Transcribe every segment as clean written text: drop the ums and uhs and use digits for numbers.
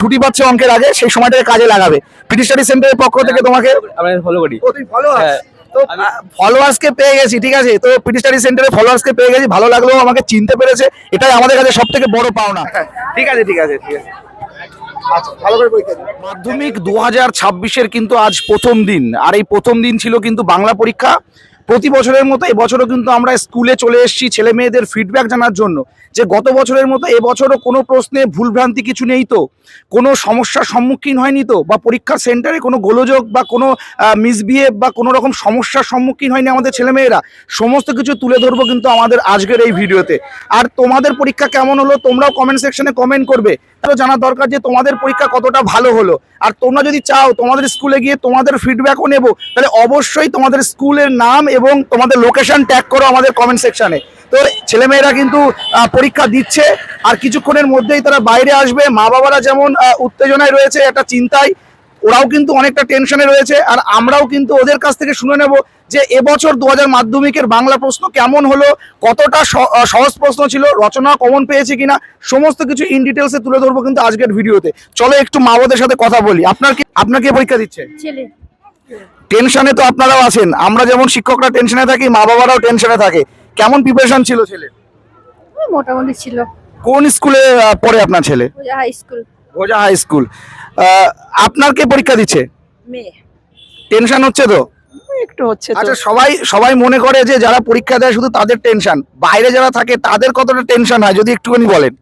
ছুটি পাচ্ছে অঙ্কের আগে, সেই সময়টাকে কাজে লাগাবে। পিটি স্টাডি সেন্টারের পক্ষ থেকে তোমাকে আমরা ফলো করি। তুমি ফলোয়ার্স, হ্যাঁ। তো ফলোয়ার্স কে পেয়ে গেছি, ঠিক আছে। তো পিটি স্টাডি সেন্টারে ফলোয়ার্স কে পেয়ে গেছি, ভালো লাগলো, আমাকে চিনতে পেরেছে, এটাই আমাদের কাছে সব থেকে বড় পাওনা। ঠিক আছে ঠিক আছে ঠিক আছে। আচ্ছা, ভালো করে পরীক্ষা দিন। মাধ্যমিক 2026-এর কিন্তু আজ প্রথম দিন, আর এই প্রথম দিন ছিল কিন্তু বাংলা পরীক্ষা। প্রতি বছরের মতো এবছরও কিন্তু আমরা স্কুলে চলে এসেছি ছেলে মেয়েদের ফিডব্যাক জানার জন্য, যে গত বছরের মতো এবছরও কোনো প্রশ্নে ভুলভ্রান্তি কিছু নেই তো, কোনো সমস্যার সম্মুখীন হয়নি তো, বা পরীক্ষার সেন্টারে কোনো গোলযোগ বা কোনো মিসবিহেভ বা কোনো রকম সমস্যার সম্মুখীন হয়নি আমাদের ছেলেমেয়েরা। সমস্ত কিছু তুলে ধরবো কিন্তু আমাদের আজকের এই ভিডিওতে। আর তোমাদের পরীক্ষা কেমন হলো তোমরাও কমেন্ট সেকশনে কমেন্ট করবে, তাহলে জানা দরকার যে তোমাদের পরীক্ষা কতটা ভালো হলো। আর তোমরা যদি চাও তোমাদের স্কুলে গিয়ে তোমাদের ফিডব্যাকও নেব, তাহলে অবশ্যই তোমাদের স্কুলের নাম এবং তোমাদের লোকেশন ট্যাগ করো আমাদের কমেন্ট সেকশনে। তো ছেলেমেয়েরা কিন্তু পরীক্ষা দিচ্ছে, আর কিছুক্ষণের মধ্যেই তারা বাইরে আসবে। মা বাবারা যেমন উত্তেজনায় রয়েছে, একটা চিন্তায়, ওরাও কিন্তু অনেকটা টেনশনে রয়েছে। আর আমরাও কিন্তু ওদের কাছ থেকে শুনে নেব যে এবছর 2000 মাধ্যমিকের বাংলা প্রশ্ন কেমন হলো, কতটা সহজ প্রশ্ন ছিল, রচনা কমন পেয়েছে কিনা, সমস্ত কিছু ইন ডিটেলসে তুলে ধরবো কিন্তু আজকের ভিডিওতে। চলো একটু মা বাবাদের সাথে কথা বলি। আপনার কে পরীক্ষা দিচ্ছে? ছেলে। টেনশনে তো আপনারাও আছেন, আমরা যেমন শিক্ষকরা টেনশনে থাকি, মা বাবারাও টেনশনে থাকে। কেমন প্রিপারেশন ছিল ছেলে? মোটামুটি ছিল। কোন স্কুলে পড়ে আপনার ছেলে? High school. ভোজা হাই স্কুল। আপনার কে পরীক্ষা দিচ্ছে? মেয়ে। টেনশন হচ্ছে তো? একটু হচ্ছে তো। আচ্ছা, সবাই মনে করে যে যারা পরীক্ষা দেয় শুধু তাদের টেনশন, বাইরে যারা থাকে তাদের কতটা টেনশন হয় যদি একটুখানি বলেন।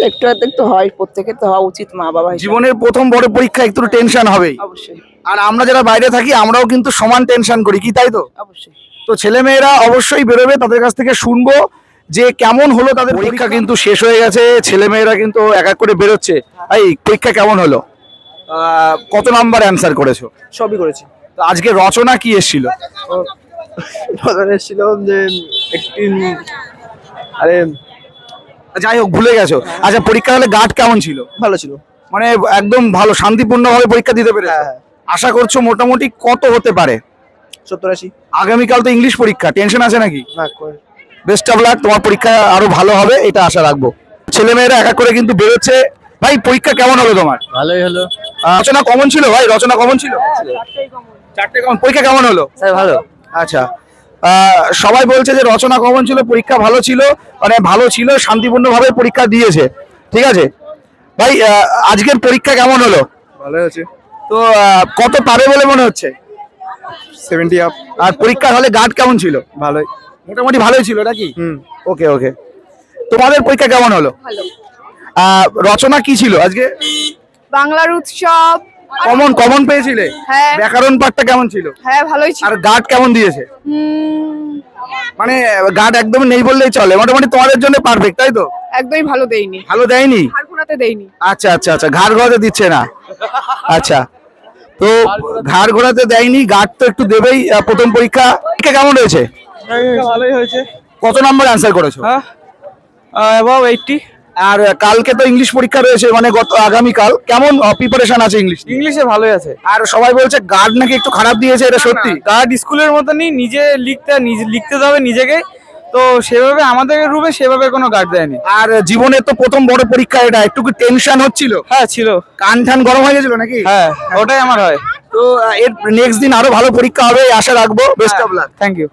একটু আধটু তো হয়, প্রত্যেকের তো হওয়া উচিত মা বাবা হিসেবে। জীবনের প্রথম বড় পরীক্ষা, একটু টেনশন হবেই। অবশ্যই আর আমরা যারা বাইরে থাকি আমরাও কিন্তু সমান টেনশন করি, কি তাই তো? অবশ্যই। তো ছেলেমেয়েরা অবশ্যই বেরোবে, তাদের কাছ থেকে শুনবো যে কেমন হলো তাদের পরীক্ষা। কিন্তু শেষ হয়ে গেছে, ছেলেমেয়েরা কিন্তু এক এক করে বেরোচ্ছে। এই পরীক্ষা কেমন হলো? কত নাম্বার অ্যান্সার করেছো? সবই করেছি। তো আজকে রচনা কি এসেছিল? এসেছিল যে একটি, আরে যাই হোক, ভুলে গেছো। আচ্ছা, পরীক্ষা হলে গার্ড কেমন ছিল? ভালো ছিল। মানে একদম ভালো, শান্তিপূর্ণভাবে পরীক্ষা দিতে পেরেছো? হ্যাঁ। আশা করছো মোটামুটি কত হতে পারে? 70-80। আগামীকাল তো ইংলিশ পরীক্ষা, টেনশন আছে নাকি? না, বেস্ট অফ লাক, তোমার পরীক্ষা আরো ভালো হবে এটা আশা রাখবো। ছেলেমেয়েরা এক এক করে কিন্তু বেরোচ্ছে। ভাই পরীক্ষা কেমন হলো তোমার? ভালোই হলো। রচনা কমন ছিল ভাই? রচনা কমন ছিল? চারটে কমন। পরীক্ষা কেমন হলো? স্যার ভালো। আচ্ছা, সবাই বলছে যে রচনা কমন ছিল, পরীক্ষা ভালো ছিল, মানে ভালো ছিল, শান্তিপূর্ণভাবে পরীক্ষা দিয়েছে। ঠিক আছে ভাই, আজকের পরীক্ষা কেমন হলো? ভালো হয়েছে। তো কত পাবে বলে মনে হচ্ছে? 70 আপ। আর পরীক্ষার হলে গার্ড কেমন ছিল? ভালোই। মোটামুটি ভালোই ছিল নাকি? হুম। ওকে ওকে। তোমাদের পরীক্ষা কেমন হলো? ভালো। রচনা কি ছিল আজকে? বাংলার উৎসব। কমন পেয়েছিলে? হ্যাঁ। ব্যাকরণ পাঠটা কেমন ছিল? হ্যাঁ, ভালোই ছিল। আর গার্ড কেমন দিয়েছে? মানে গার্ড একদম নেই বললেই চলে, মোটামুটি তোমাদের জন্য পারফেক্ট, তাই তো? একদমই ভালো দেইনি। ভালো দেয়নি? ঘাড় দেইনি। আচ্ছা আচ্ছা আচ্ছা, ঘাড় ঘোরাতে দিচ্ছে না। আচ্ছা, তো ঘাড় ঘোরাতে দেয়নি, গার্ড তো একটু দেবেই। প্রথম পরীক্ষা কেমন হয়েছে? ভালোই হয়েছে। কত নাম্বার অ্যান্সার করেছো? হ্যাঁ, অ্যাবাভ 80। আর কালকে তো ইংলিশ পরীক্ষা রয়েছে, মানে আগামীকাল কেমন প্রিপারেশন আছে ইংলিশ? ইংলিশে ভালোই আছে। আর সবাই বলছে গার্ড নাকি একটু খারাপ দিয়েছে, এটা সত্যি? গার্ড স্কুলের মতনই নিজে লিখতে যাবে নিজেকে, তো সেভাবে আমাদের রুমে সেভাবে কোনো গার্ড দেয়নি। আর জীবনের তো প্রথম বড় পরীক্ষা, এটা একটু কি টেনশন হচ্ছিল? হ্যাঁ ছিল। কান ঠান গরম হয়ে গেছিল নাকি? হ্যাঁ, ওটাই আমার হয়। তো এর নেক্সট দিন আরো ভালো পরীক্ষা হবে এই আশা রাখবো। Best of luck. Thank you.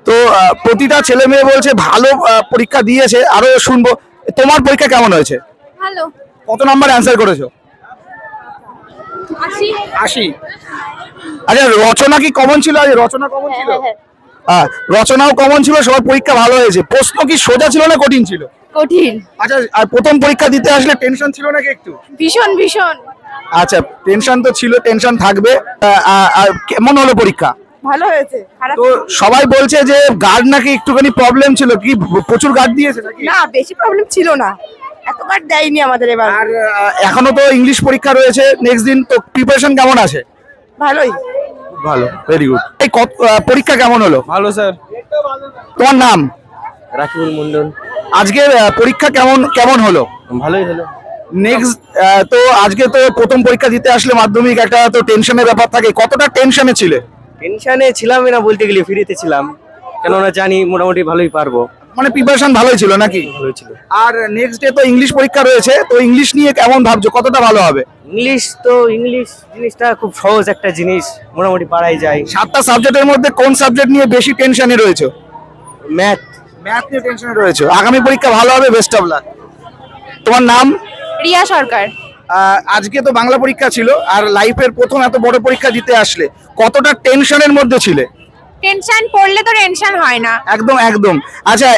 তো প্রতিটা ছেলে মেয়ে বলছে ভালো পরীক্ষা দিয়েছে, আরো শুনবো। তোমার পরীক্ষা কেমন হয়েছে? ভালো। কত নাম্বার অ্যান্সার করেছো? 80। 80। আচ্ছা, রচনা কি কমন ছিল? আজ রচনা কমন ছিল? রচনাও কমন ছিল, সবার পরীক্ষা ভালো হয়েছে। প্রশ্ন কি সোজা ছিল না কঠিন ছিল? কঠিন। আচ্ছা, আর প্রথম পরীক্ষা দিতে আসলে টেনশন ছিল নাকি একটু? ভীষণ ভীষণ। আচ্ছা, টেনশন তো ছিল, টেনশন থাকবে। আর কেমন হলো পরীক্ষা? ভালো হয়েছে। খারাপ তো সবাই বলছে যে গার্ড নাকি একটুখানি প্রবলেম ছিল, কি প্রচুর গার্ড দিয়েছে নাকি? না, বেশি প্রবলেম ছিল না। এতবার দেয়নি আমাদের এবার। আর এখনো তো ইংলিশ পরীক্ষা রয়েছে নেক্সট দিন, তো প্রিপারেশন কেমন আছে? ভালোই। ভালো, ভেরি গুড। এই পরীক্ষা কেমন হলো? ভালো স্যার। তোমার নাম? রাকিবুল মন্ডল। আজকের পরীক্ষা কেমন হলো? ভালোই হলো। নেক্সট তো আজকে তো প্রথম পরীক্ষা দিতে আসলে মাধ্যমিক, একটা তো টেনশনের ব্যাপার থাকে, কতটা টেনশনে ছিলে? টেনশনে ছিলামই না বলতে গেলে, ফ্রিতে ছিলাম, কেননা জানি মোটামুটি ভালোই পারবো। মানে প্রিপারেশন ভালোই ছিল নাকি? ভালো ছিল। আর নেক্সট ডে তো ইংলিশ পরীক্ষা রয়েছে, তো ইংলিশ নিয়ে কেমন ভাবছো, কতটা ভালো হবে? ইংলিশ জিনিসটা খুব সহজ একটা জিনিস, মোটামুটি পারাই যায়। 7টা সাবজেক্টের মধ্যে কোন সাবজেক্ট নিয়ে বেশি টেনশনে রয়েছে? ম্যাথ। ম্যাথ নিয়ে টেনশনে রয়েছে। আগামী পরীক্ষা ভালো হবে, বেস্ট অফ লাক। তোমার নাম? রিয়া সরকার। আজকে তো বাংলা পরীক্ষা ছিল, আর লাইফের প্রথম এত বড় পরীক্ষা দিতে আসলে কতটা টেনশনের মধ্যে ছিলে? টেনশন পড়লে তো টেনশন হয় না। একদম একদম। আচ্ছা,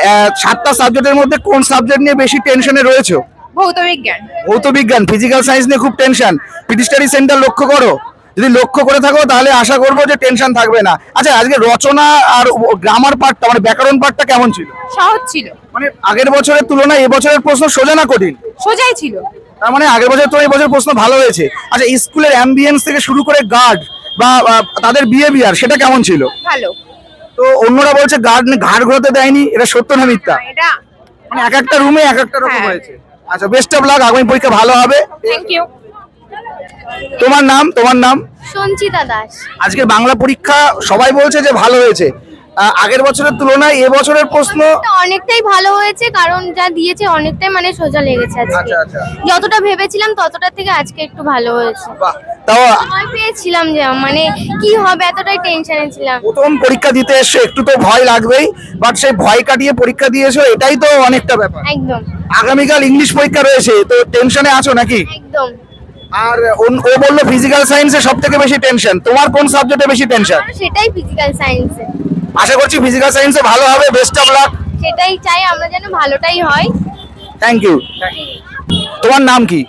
7টা সাবজেক্টের মধ্যে কোন সাবজেক্ট নিয়ে বেশি টেনশনে রয়েছে? ভৌতবিজ্ঞান। ভৌত বিজ্ঞান, ফিজিক্যাল সায়েন্স নিয়ে খুব টেনশন। পিটি স্টাডি সেন্টার লক্ষ্য করো, যদি লক্ষ্য করে থাকো তাহলে আশা করবো যে টেনশন থাকবে না। আচ্ছা, আজকে রচনা আর গ্রামার পার্টটা মানে ব্যাকরণ পার্টটা কেমন ছিল? সহজ ছিল। মানে আগের বছরের তুলনায় এবছরের প্রশ্ন সোজা না কঠিন? সোজাই ছিল। তার মানে আগের বছর তো এই বছর প্রশ্ন ভালো হয়েছে। আচ্ছা, স্কুলের অ্যাম্বিয়েন্স থেকে শুরু করে গার্ড বা তাদের বিহেভিয়ার সেটা কেমন ছিল? ভালো। তো অন্যরা বলছে গার্ড ঘাড় ঘোরাতে দেয়নি, এটা সত্য না মিথ্যা? এটা মানে এক একটা রুমে এক একটা রকম হ্যাঁ। হয়েছে। আচ্ছা, বেস্ট অফ লাক, আগামী পরীক্ষা ভালো হবে। Thank you. তোমার নাম? তোমার নাম? সঞ্চিতা দাস। আজকে বাংলা পরীক্ষা সবাই বলছে যে ভালো হয়েছে, আগের বছরের তুলনায় এবছরের প্রশ্ন? এটা অনেকটাই ভালো হয়েছে, কারণ যা দিয়েছে অনেকটাই মানে সোজা লেগেছে আজকে। আচ্ছা আচ্ছা, যতটা ভেবেছিলাম ততটা থেকে আজকে একটু ভালো হয়েছে। বাহ। তাও ভয় পেয়েছিলাম যে মানে কি হবে, এতটাই টেনশনে ছিলাম। প্রথম পরীক্ষা দিতে এসছো, একটু তো ভয় লাগবেই, বাট সেই ভয় কাটিয়ে পরীক্ষা দিয়েছো, এটাই তো অনেকটা ব্যাপার। একদম আগামীকাল ইংলিশ পরীক্ষা রয়েছে, তো টেনশনে আছো নাকি? একদম। আর ও বললো ফিজিক্যাল সায়েন্সে সব থেকে বেশি টেনশন, তোমার কোন সাবজেক্টে বেশি টেনশন? আর সেটাই ফিজিক্যাল সায়েন্সে। আশা করছি ফিজিক্যাল সায়েন্সে ভালো হবে, বেস্ট অফ লাক। সেটাই চাই আমরা, যেন ভালোটাই হয়। Thank you. তোমার নাম কি?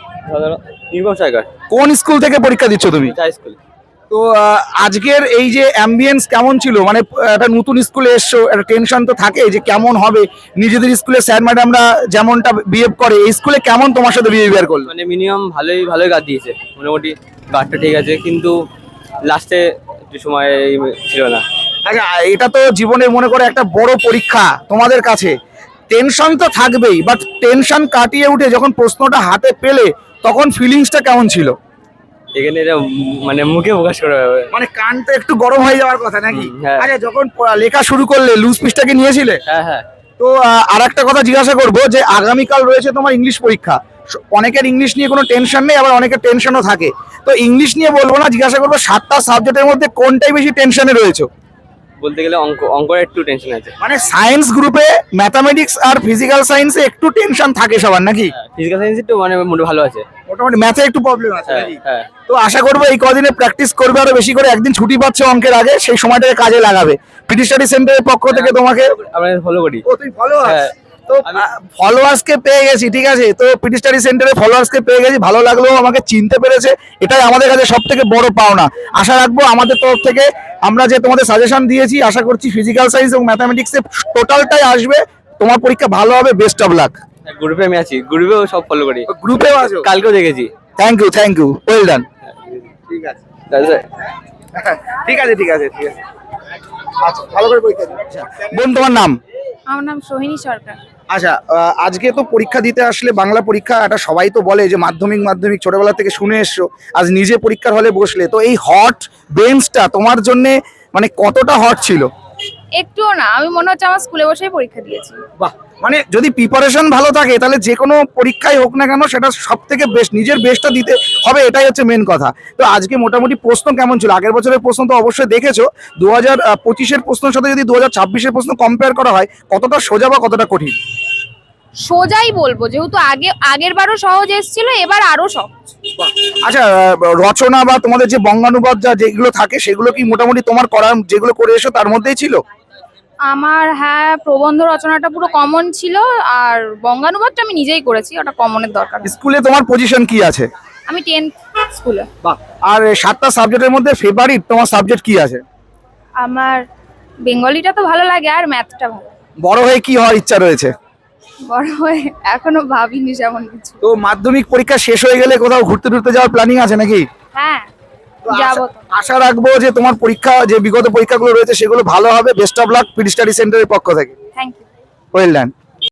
নির্মল সরকার। কোন স্কুল থেকে পরীক্ষা দিচ্ছ তুমি? High school. তো আজকের এই যে অ্যাম্বিয়েন্স কেমন ছিল, মানে একটা নতুন স্কুলে এসছো, একটা টেনশন তো থাকে যে কেমন হবে, নিজেদের স্কুলে স্যার ম্যাডামরা যেমনটা বিহেভ করে, এই স্কুলে কেমন তোমার সাথে বিহেভিয়ার করলো? মানে মিনিমাম ভালোই গার্ড দিয়েছে, মোটামুটি গার্ডটা ঠিক আছে, কিন্তু লাস্টে একটু সময় ছিল না। আচ্ছা, এটা তো জীবনে মনে করে একটা বড় পরীক্ষা তোমাদের কাছে, টেনশন তো থাকবেই, বাট টেনশন কাটিয়ে উঠে যখন প্রশ্নটা হাতে পেলে তখন ফিলিংসটা কেমন ছিল? এখানে এটা মানে মুখে প্রকাশ করা হবে। মানে কান তো একটু গরম হয়ে যাওয়ার কথা নাকি? হ্যাঁ। আচ্ছা, যখন লেখা শুরু করলে লুজ পিসটাকে নিয়েছিলে? হ্যাঁ। তো আর একটা কথা জিজ্ঞাসা করবো যে আগামীকাল রয়েছে তোমার ইংলিশ পরীক্ষা, অনেকের ইংলিশ নিয়ে কোনো টেনশন নেই, আবার অনেকের টেনশনও থাকে। তো ইংলিশ নিয়ে বলবো না, জিজ্ঞাসা করবো 7টা সাবজেক্টের মধ্যে কোনটাই বেশি টেনশনে রয়েছে? বলতে গেলে অঙ্কের একটু টেনশন আছে। মানে সায়েন্স গ্রুপে ম্যাথামেটিক্স আর ফিজিক্যাল সায়েন্সে একটু টেনশন থাকে সবার নাকি? ফিজিক্যাল সায়েন্স একটু মানে মোটামুটি ভালো আছে। মোটামুটি ম্যাথে একটু প্রবলেম আছে হ্যাঁ নাকি? হ্যাঁ। তো আশা করবো এই কদিনে প্র্যাকটিস করবে আরো বেশি করে, একদিন ছুটি পাচ্ছে অঙ্কের আগে, সেই সময়টাকে কাজে লাগাবে। পিটি স্টাডি সেন্টারের পক্ষ থেকে তোমাকে আমরা ফলো করি। ও তুমি ফলোয়ার্স? হ্যাঁ। তো ফলোয়ার্স কে পেয়ে গেছি, ঠিক আছে। তো পিটি স্টাডি সেন্টারে ফলোয়ার্স কে পেয়ে গেছি, ভালো লাগলো, আমাকে চিনতে পেরেছে, এটাই আমাদের কাছে সব থেকে বড় পাওনা। আশা রাখবো আমাদের তরফ থেকে আমরা যে তোমাদের সাজেশন দিয়েছি, আশা করছি ফিজিক্যাল সায়েন্স এবং ম্যাথামেটিক্সে টোটালটাই আসবে, তোমার পরীক্ষা ভালো হবে, বেস্ট অফ লাক। গ্রুপে আমি আছি, গ্রুপেও সব ফলো করি। গ্রুপেও আছো? কালকেও দেখেছি। Thank you, well done. ঠিক আছে তাহলে ঠিক আছে ঠিক আছে ঠিক আছে। আচ্ছা, ভালো করে পরীক্ষা দিন। আচ্ছা, বোন তোমার নাম? আমার নাম সোহিনী সরকার। আচ্ছা, আজকে তো পরীক্ষা দিতে আসলে বাংলা পরীক্ষা, এটা সবাই তো বলে যে মাধ্যমিক ছোটবেলা থেকে শুনে এসছো, আজ নিজে পরীক্ষার হলে বসলে, তো এই হট বেঞ্চটা তোমার জন্য মানে কতটা হট ছিল? একটুও না, আমি মনে হচ্ছে আমার স্কুলে বসেই পরীক্ষা দিয়েছি। বাহ, মানে যদি প্রিপারেশন ভালো থাকে তাহলে যে কোনো পরীক্ষায় হোক না কেন সেটা সব থেকে বেস্ট, নিজের বেস্টটা দিতে হবে, এটাই হচ্ছে মেন কথা। তো আজকে মোটামুটি প্রশ্ন কেমন ছিল? আগের বছরের প্রশ্ন তো অবশ্যই দেখেছো, 2025-এর প্রশ্নের সাথে যদি 2026-এর প্রশ্ন কম্পেয়ার করা হয়, কতটা সোজা বা কতটা কঠিন? সোজাই বলবো, যেহেতু আগের বারও সহজ এসেছিল, এবার আরো সহজ। আচ্ছা, রচনা বা তোমাদের যে বঙ্গানুবাদ যেগুলো থাকে সেগুলো কি মোটামুটি তোমার করার যেগুলো করে এসো তার মধ্যেই ছিল? আমার হ্যাঁ, প্রবন্ধ রচনাটা পুরো কমন ছিল, আর বঙ্গানুবাদটা আমি নিজেই করেছি, ওটা কমনের দরকার। স্কুলে তোমার পজিশন কি আছে? আমি 10th স্কুলে। বাহ। আর 7টা সাবজেক্টের মধ্যে ফেভারিট তোমার সাবজেক্ট কি আছে? আমার বেঙ্গলিটা তো ভালো লাগে, আর ম্যাথটা ভালো। বড় হয়ে কি হওয়ার ইচ্ছা রয়েছে? বড় হয়ে এখনো ভাবিনি সেমন কিছু। তো মাধ্যমিক পরীক্ষা শেষ হয়ে গেলে কোথাও ঘুরতে যাওয়ার প্ল্যানিং আছে নাকি? হ্যাঁ, তো যাবো তো। আশা রাখবো যে তোমার পরীক্ষা, যে বিগত পরীক্ষাগুলো রয়েছে সেগুলো ভালো হবে, best of luck PT study সেন্টারের পক্ষ থেকে। Thank you. Well done.